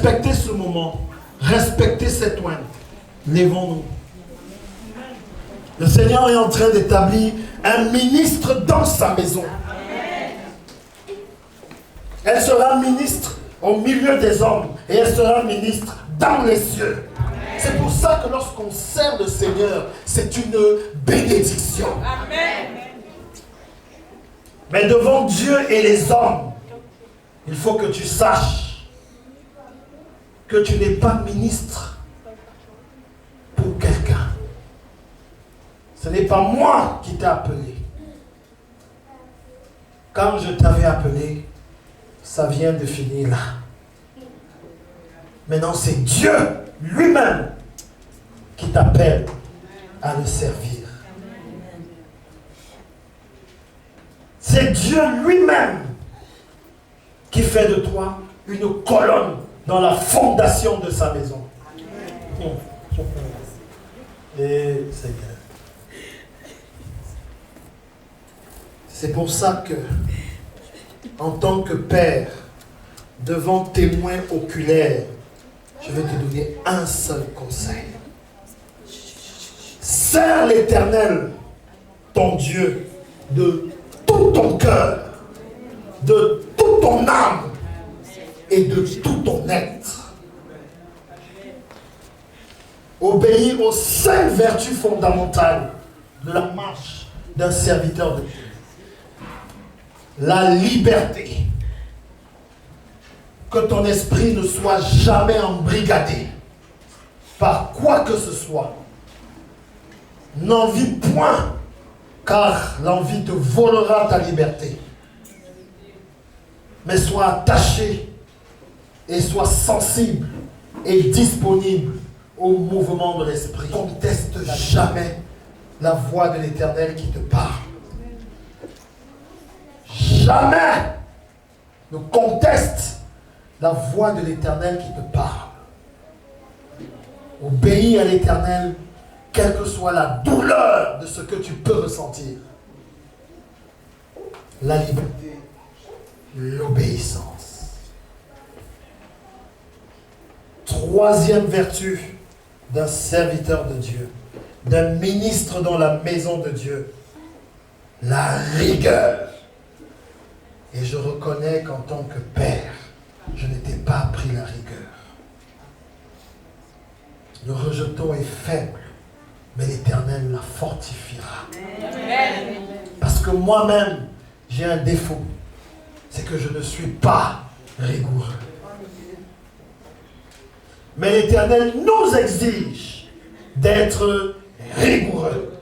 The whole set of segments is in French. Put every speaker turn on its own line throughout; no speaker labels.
respecter ce moment, respecter cette ointe. Lèvons-nous. Le Seigneur est en train d'établir un ministre dans sa maison. Elle sera ministre au milieu des hommes et elle sera ministre dans les cieux. C'est pour ça que lorsqu'on sert le Seigneur, c'est une bénédiction. Amen. Mais devant Dieu et les hommes, il faut que tu saches que tu n'es pas ministre pour quelqu'un. Ce n'est pas moi qui t'ai appelé. Quand je t'avais appelé, ça vient de finir là. Maintenant, c'est Dieu lui-même qui t'appelle à le servir. C'est Dieu lui-même qui fait de toi une colonne dans la fondation de sa maison. Et Seigneur. C'est pour ça que, en tant que père, devant témoin oculaire, je vais te donner un seul conseil. Sers l'Éternel, ton Dieu, de tout ton cœur, de toute ton âme et de tout ton être. Obéir aux 5 vertus fondamentales de la marche d'un serviteur de Dieu. La liberté. Que ton esprit ne soit jamais embrigadé par quoi que ce soit. N'envie point, car l'envie te volera ta liberté. Mais sois attaché et sois sensible et disponible au mouvement de l'esprit. Ne conteste jamais la voix de l'Éternel qui te parle. Jamais ne conteste la voix de l'Éternel qui te parle. Obéis à l'Éternel, quelle que soit la douleur de ce que tu peux ressentir. La liberté, l'obéissance. 3e vertu d'un serviteur de Dieu, d'un ministre dans la maison de Dieu, la rigueur. Et je reconnais qu'en tant que père, je n'étais pas appris la rigueur. Le rejeton est faible, mais l'Éternel la fortifiera. Amen. Parce que moi-même, j'ai un défaut. C'est que je ne suis pas rigoureux. Mais l'Éternel nous exige d'être rigoureux.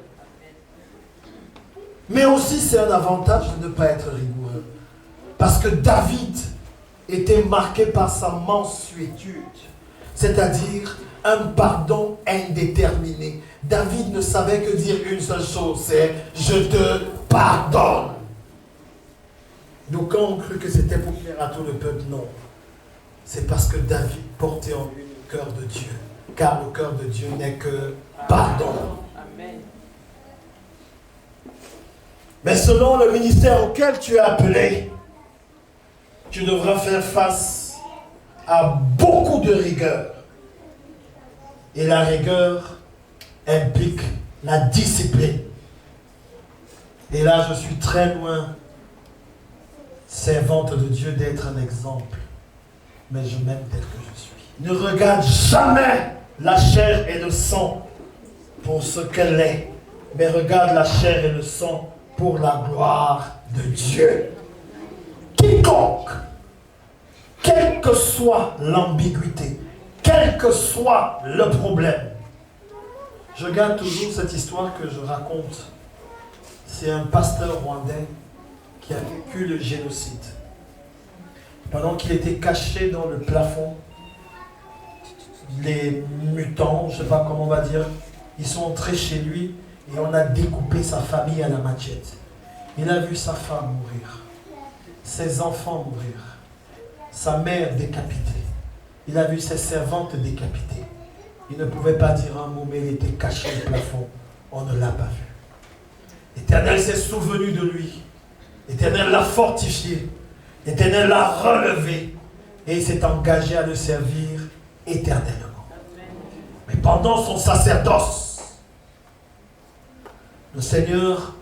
Mais aussi, c'est un avantage de ne pas être rigoureux. Parce que David était marqué par sa mansuétude, c'est-à-dire un pardon indéterminé. David ne savait que dire une seule chose, c'est « je te pardonne ». Donc quand on crut que c'était pour plaire à tout le peuple, non. C'est parce que David portait en lui le cœur de Dieu, car le cœur de Dieu n'est que pardon. Amen. Mais selon le ministère auquel tu es appelé, tu devras faire face à beaucoup de rigueur. Et la rigueur implique la discipline. Et là, je suis très loin, servante de Dieu, d'être un exemple. Mais je m'aime tel que je suis. Ne regarde jamais la chair et le sang pour ce qu'elle est, mais regarde la chair et le sang pour la gloire de Dieu. Quiconque, quelle que soit l'ambiguïté, quel que soit le problème, je garde toujours cette histoire que je raconte. C'est un pasteur rwandais qui a vécu le génocide. Pendant qu'il était caché dans le plafond, les mutants, je ne sais pas comment on va dire, ils sont entrés chez lui et on a découpé sa famille à la machette. Il a vu sa femme mourir, ses enfants mourir, sa mère décapitée. Il a vu ses servantes décapitées. Il ne pouvait pas dire un mot, mais il était caché au plafond. On ne l'a pas vu. L'Éternel s'est souvenu de lui. L'Éternel l'a fortifié. L'Éternel l'a relevé. et il s'est engagé à le servir éternellement. Mais pendant son sacerdoce, le Seigneur,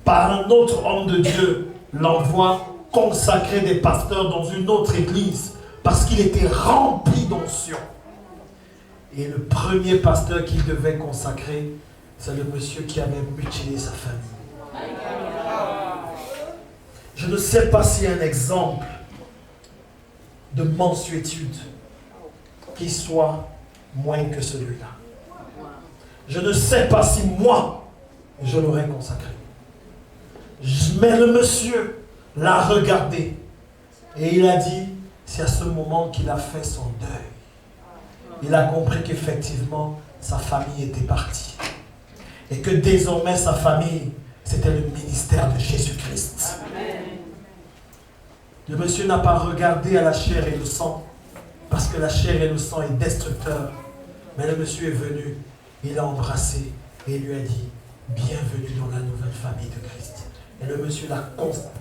par un autre homme de Dieu, l'envoie consacrer des pasteurs dans une autre église parce qu'il était rempli d'onction. Et le premier pasteur qu'il devait consacrer, c'est le monsieur qui avait mutilé sa famille. Je ne sais pas s'il y a un exemple de mansuétude qui soit moins que celui-là. Je ne sais pas si moi, je l'aurais consacré. Mais le monsieur l'a regardé et il a dit, c'est à ce moment qu'il a fait son deuil. Il a compris qu'effectivement, sa famille était partie. Et que désormais, sa famille, c'était le ministère de Jésus-Christ. Le monsieur n'a pas regardé à la chair et le sang, parce que la chair et le sang est destructeur. Mais le monsieur est venu, il l'a embrassé et il lui a dit, bienvenue dans la nouvelle famille de Christ. Et le monsieur l'a consacré.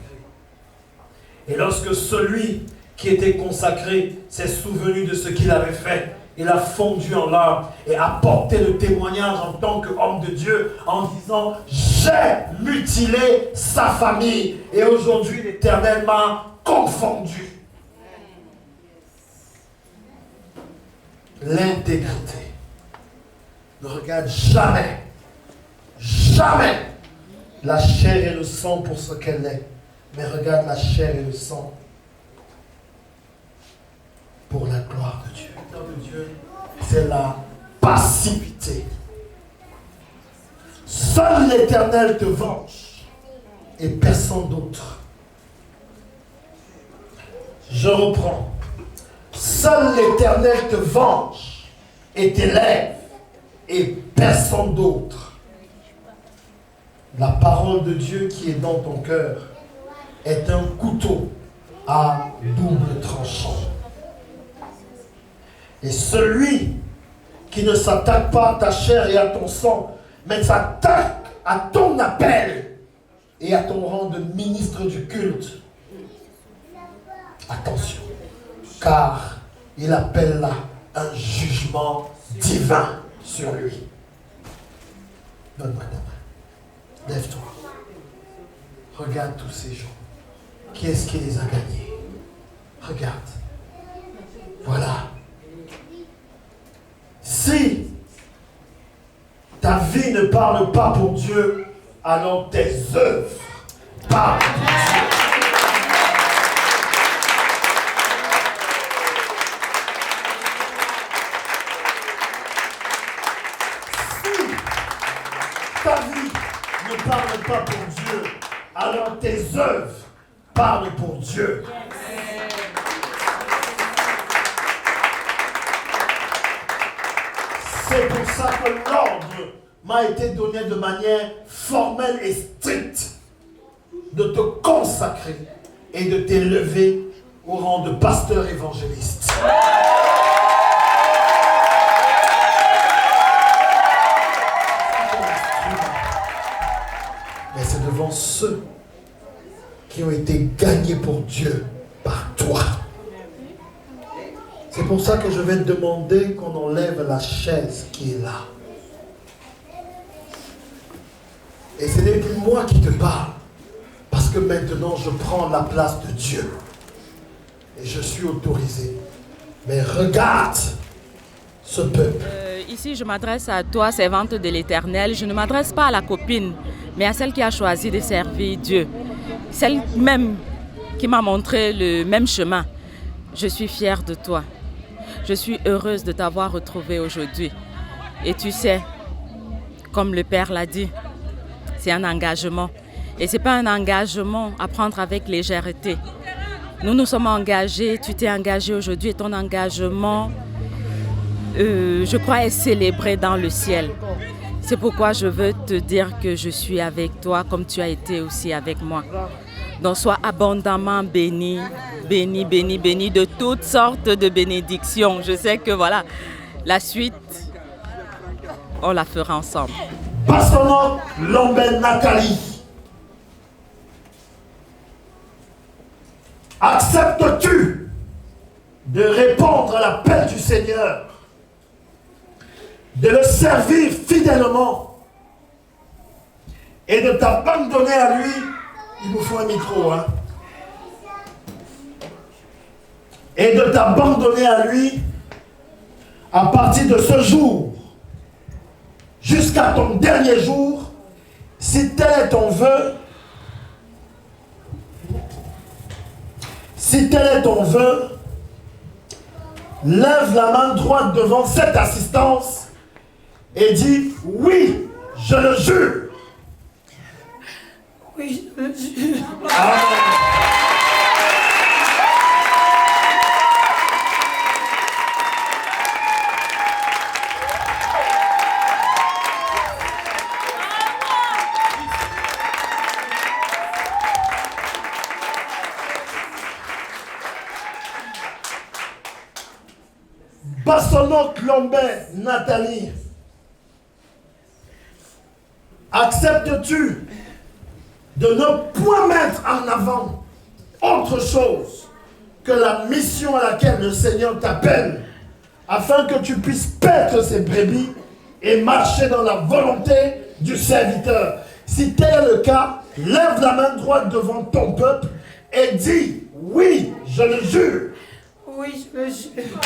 Et lorsque celui qui était consacré s'est souvenu de ce qu'il avait fait, il a fondu en larmes et a porté le témoignage en tant qu'homme de Dieu en disant, j'ai mutilé sa famille et aujourd'hui l'Éternel m'a confondu. L'intégrité ne regarde jamais la chair et le sang pour ce qu'elle est, mais regarde la chair et le sang pour la gloire de Dieu. De Dieu, c'est la passivité. Seul l'Éternel te venge et personne d'autre. Je reprends. Seul l'Éternel te venge et t'élève et personne d'autre. La parole de Dieu qui est dans ton cœur est un couteau à double tranchant. Et celui qui ne s'attaque pas à ta chair et à ton sang, mais s'attaque à ton appel et à ton rang de ministre du culte. Attention, car il appelle là un jugement divin sur lui. Donne-moi ta main. Lève-toi. Regarde tous ces gens. Qui est-ce qui les a gagnés? Regarde. Voilà. Si ta vie ne parle pas pour Dieu, alors tes œuvres parlent pour Dieu. Si ta vie ne parle pas pour Dieu, alors tes œuvres parlent pour Dieu. C'est pour ça que l'ordre m'a été donné de manière formelle et stricte de te consacrer et de t'élever au rang de pasteur évangéliste. Mais c'est devant ceux qui ont été gagnés pour Dieu par toi. C'est pour ça que je vais te demander qu'on enlève la chaise qui est là. Et ce n'est plus moi qui te parle. Parce que maintenant je prends la place de Dieu. Et je suis autorisé. Mais regarde ce peuple.
Ici je m'adresse à toi, servante de l'Éternel. Je ne m'adresse pas à la copine, mais à celle qui a choisi de servir Dieu. Celle même qui m'a montré le même chemin. Je suis fière de toi. Je suis heureuse de t'avoir retrouvée aujourd'hui. Et tu sais, comme le Père l'a dit, c'est un engagement. Et ce n'est pas un engagement à prendre avec légèreté. Nous nous sommes engagés, tu t'es engagé aujourd'hui et ton engagement, je crois, est célébré dans le ciel. C'est pourquoi je veux te dire que je suis avec toi comme tu as été aussi avec moi. Donc sois abondamment béni, béni, béni, béni de toutes sortes de bénédictions. Je sais que voilà, la suite, on la fera ensemble.
Pasteur Lambert Nathalie, acceptes-tu de répondre à l'appel du Seigneur, de le servir fidèlement et de t'abandonner à lui. Il nous faut un micro, hein. Et de t'abandonner à lui à partir de ce jour jusqu'à ton dernier jour, si tel est ton vœu. Si tel est ton vœu, lève la main droite devant cette assistance et dis oui, je le jure.
Oui, je le jure.
Amen. Bassono Clombet, Nathalie, acceptes-tu de ne point mettre en avant autre chose que la mission à laquelle le Seigneur t'appelle, afin que tu puisses paître ses brebis et marcher dans la volonté du serviteur? Si tel est le cas, lève la main droite devant ton peuple et dis oui, je le jure.
Oui, je le jure.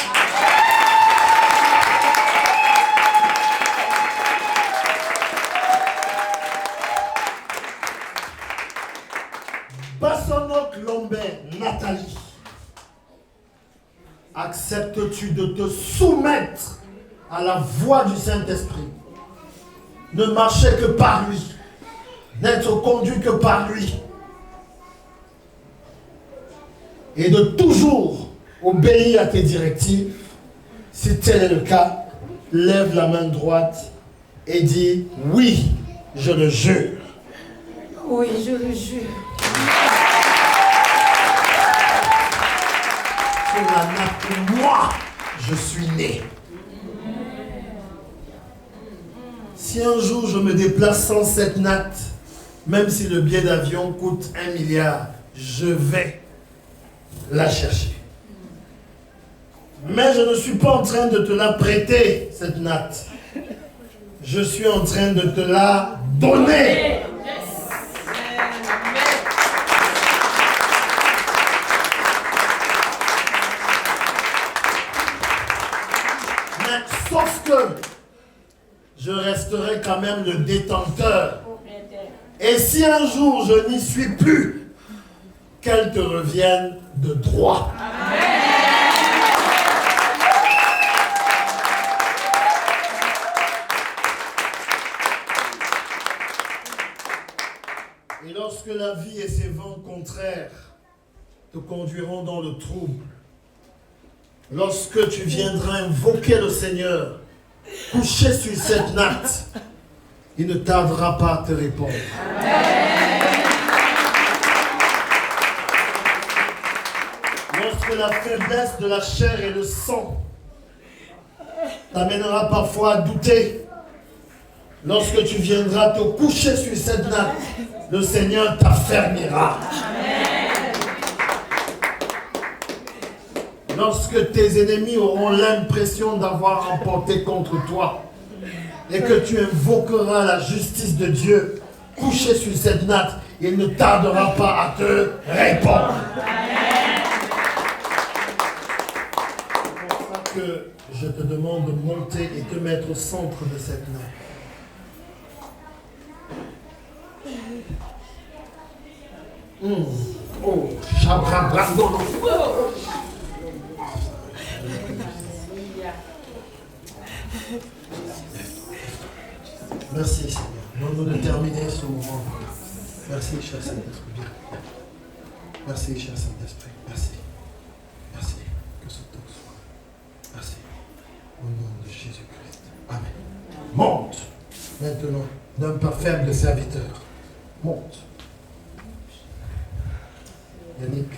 Bassonok Lombert, Nathalie, acceptes-tu de te soumettre à la voix du Saint-Esprit? Ne marcher que par lui, n'être conduit que par lui, et de toujours obéir à tes directives? Si tel est le cas, lève la main droite et dis oui, je le jure.
Oui, je le jure.
Sur la natte où moi, je suis né. Si un jour je me déplace sans cette natte, même si le billet d'avion coûte 1 milliard, je vais la chercher. Mais je ne suis pas en train de te la prêter, cette natte. Je suis en train de te la donner. Sauf que je resterai quand même le détenteur. Et si un jour je n'y suis plus, qu'elle te revienne de droit. Et lorsque la vie et ses vents contraires te conduiront dans le trouble, lorsque tu viendras invoquer le Seigneur, couché sur cette natte, il ne tardera pas à te répondre. Lorsque la faiblesse de la chair et le sang t'amènera parfois à douter, lorsque tu viendras te coucher sur cette natte, le Seigneur t'affermira. Lorsque tes ennemis auront l'impression d'avoir remporté contre toi et que tu invoqueras la justice de Dieu, couché sur cette natte, il ne tardera pas à te répondre. C'est pour ça que je te demande de monter et te mettre au centre de cette natte. Oh, Chabra Brandolo. Merci Seigneur. Donne-nous de terminer ce moment. Merci cher Saint-Esprit. Merci cher Saint-Esprit. Merci. Merci. Que ce temps soit. Merci. Au nom de Jésus-Christ. Amen. Monte. Maintenant, n'homme pas faible de serviteur. Monte. Yannick.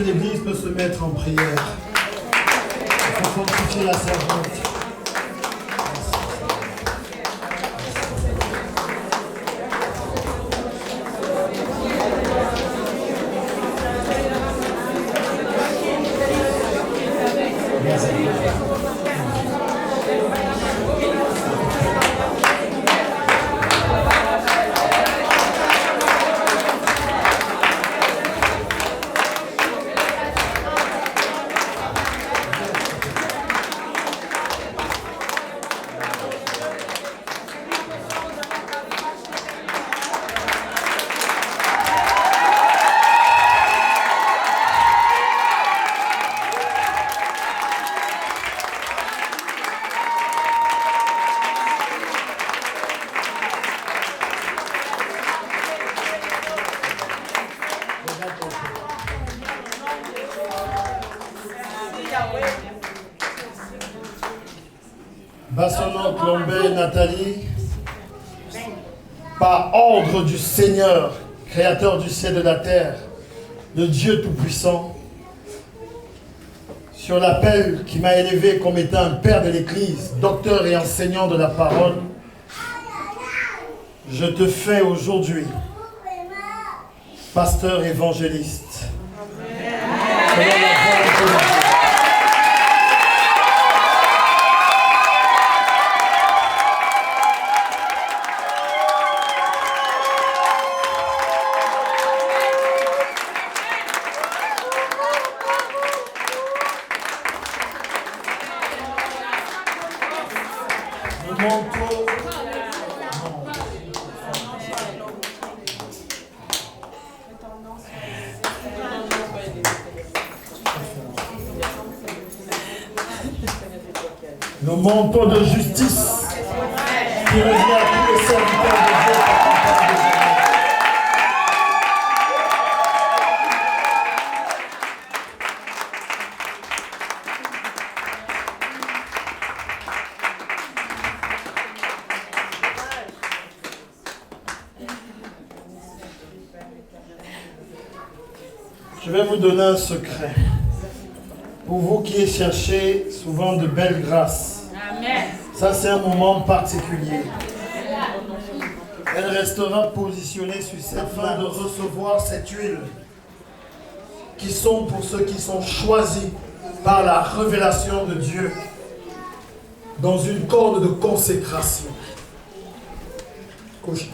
que l'Église peut se mettre en prière? Il faut fortifier la servante. Bassonant Clombé, Nathalie, par ordre du Seigneur, créateur du ciel et de la terre, le Dieu Tout-Puissant, sur l'appel qui m'a élevé comme étant un père de l'Église, docteur et enseignant de la parole, je te fais aujourd'hui pasteur évangéliste. Selon la volonté de Dieu. Le manteau de justice qui revient à tous les serviteurs de Dieu. Je vais vous donner un secret. Pour vous qui cherchez souvent de belles grâces, amen. Ça c'est un moment particulier. Elle restera positionnée sur cette main de recevoir cette huile qui sont pour ceux qui sont choisis par la révélation de Dieu dans une corde de consécration. Couche.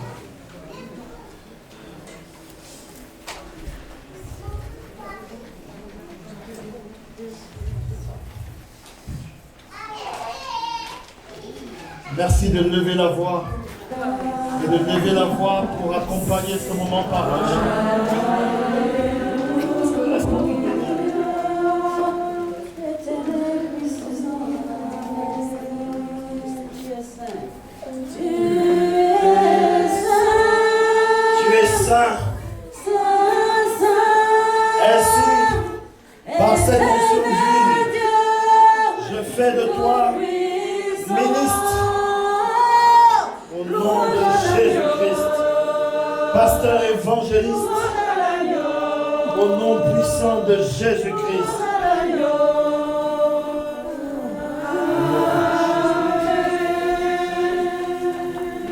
Merci de lever la voix et de lever la voix pour accompagner ce moment parole. Tu es saint. Ainsi, par cette onction d'huile, je fais de toi ministre. Au nom de Jésus-Christ, pasteur évangéliste, au nom puissant de Jésus-Christ.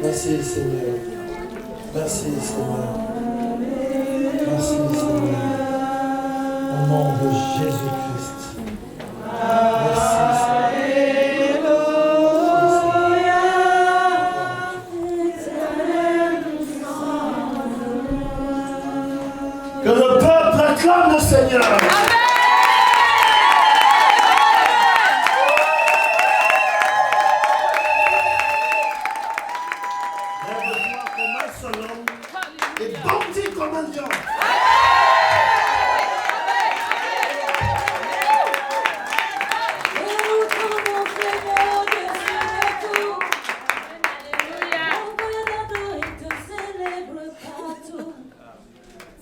Merci Seigneur. Merci Seigneur. Merci Seigneur. Au nom de Jésus-Christ. Merci Seigneur. Que le peuple acclame le Seigneur. Amen. Lève-toi comme un seul homme et bondis comme un lion.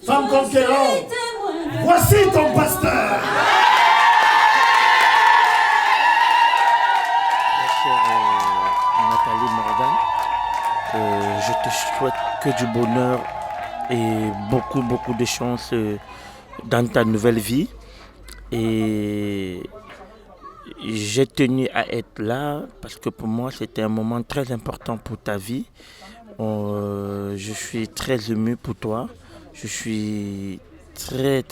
Femme conquérante, voici ton pasteur.
Nathalie Morgan, je te souhaite que du bonheur et beaucoup de chance dans ta nouvelle vie. Et j'ai tenu à être là parce que pour moi, c'était un moment très important pour ta vie. Je suis très ému pour toi. Je suis très.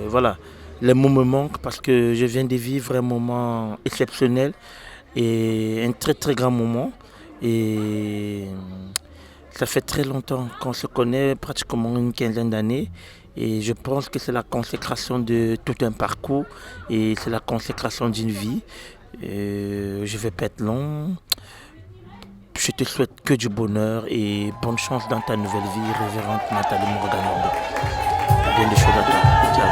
Voilà. Les mots me manquent parce que je viens de vivre un moment exceptionnel et un très grand moment. Et ça fait très longtemps qu'on se connaît, pratiquement une quinzaine d'années. Et je pense que c'est la consécration de tout un parcours et c'est la consécration d'une vie. Je ne vais pas être long. Je te souhaite que du bonheur et bonne chance dans ta nouvelle vie, révérende Nathalie Morgan. Bien des choses à toi. Ciao.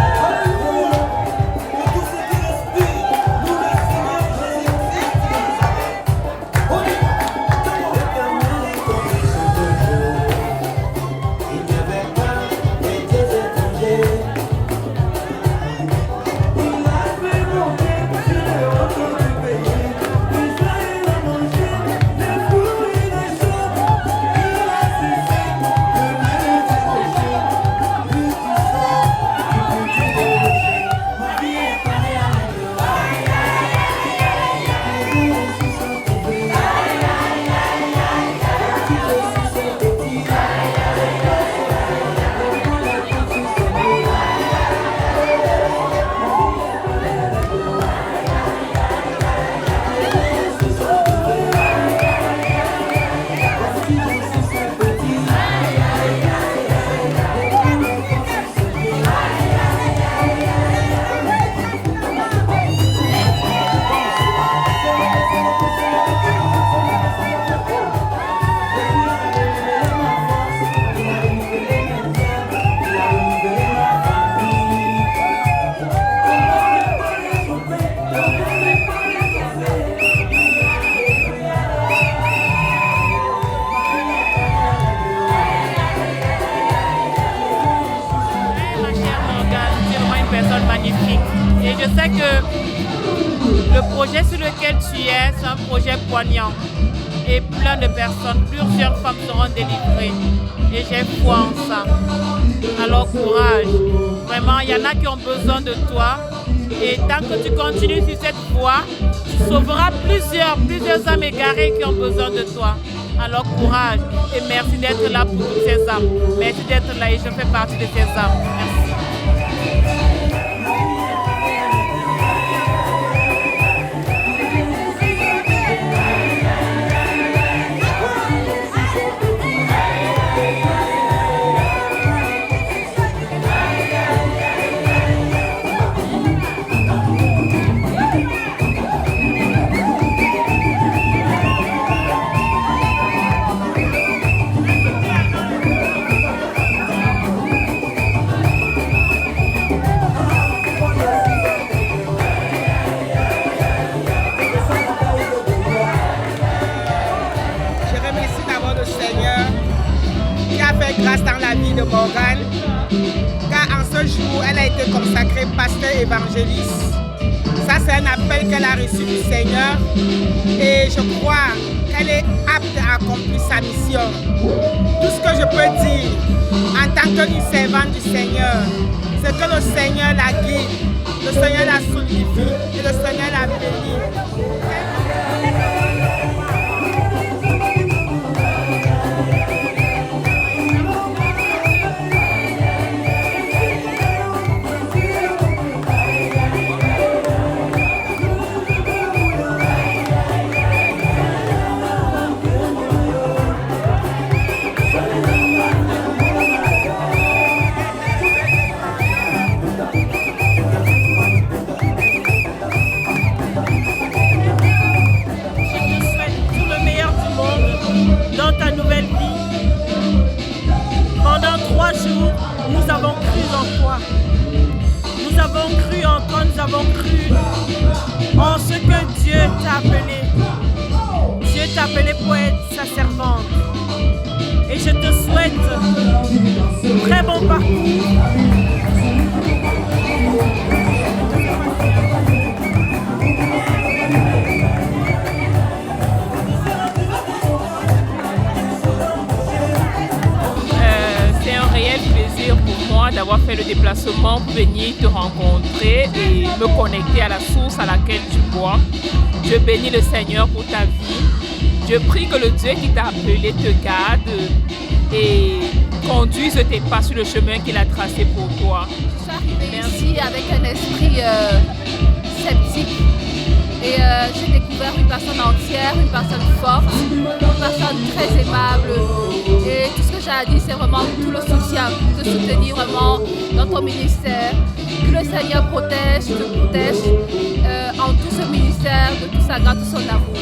Et je sais que le projet sur lequel tu es, c'est un projet poignant. Et plein de personnes, plusieurs femmes seront délivrées. Et j'ai foi en ça. Alors courage. Vraiment, il y en a qui ont besoin de toi. Et tant que tu continues sur cette voie, tu sauveras plusieurs âmes égarées qui ont besoin de toi. Alors courage. Et merci d'être là pour toutes ces âmes. Merci d'être là et je fais partie de ces âmes. Merci.
Grâce dans la vie de Morgan, car en ce jour, elle a été consacrée pasteur évangéliste. Ça, c'est un appel qu'elle a reçu du Seigneur et je crois qu'elle est apte à accomplir sa mission. Tout ce que je peux dire en tant qu'une servante du Seigneur, c'est que le Seigneur la guide, le Seigneur la solidifie et le Seigneur la bénit. Nous avons cru en toi. Nous avons cru en toi, nous avons cru en ce que Dieu t'a appelé. Dieu t'a appelé pour être sa servante. Et je te souhaite un très bon parcours.
C'est un réel plaisir pour moi d'avoir fait fait le déplacement pour venir te rencontrer et me connecter à la source à laquelle tu bois. Je bénis le Seigneur pour ta vie. Je prie que le Dieu qui t'a appelé te garde et conduise tes pas sur le chemin qu'il a tracé pour toi.
Je suis arrivée ici avec un esprit sceptique et j'ai découvert une personne entière, une personne forte, une personne très aimable. Et tout ce que j'ai à dire, c'est vraiment tout le soutien, te soutenir vraiment dans ton ministère. Que le Seigneur te protège en tout ce ministère, de tout sa grâce, de son amour.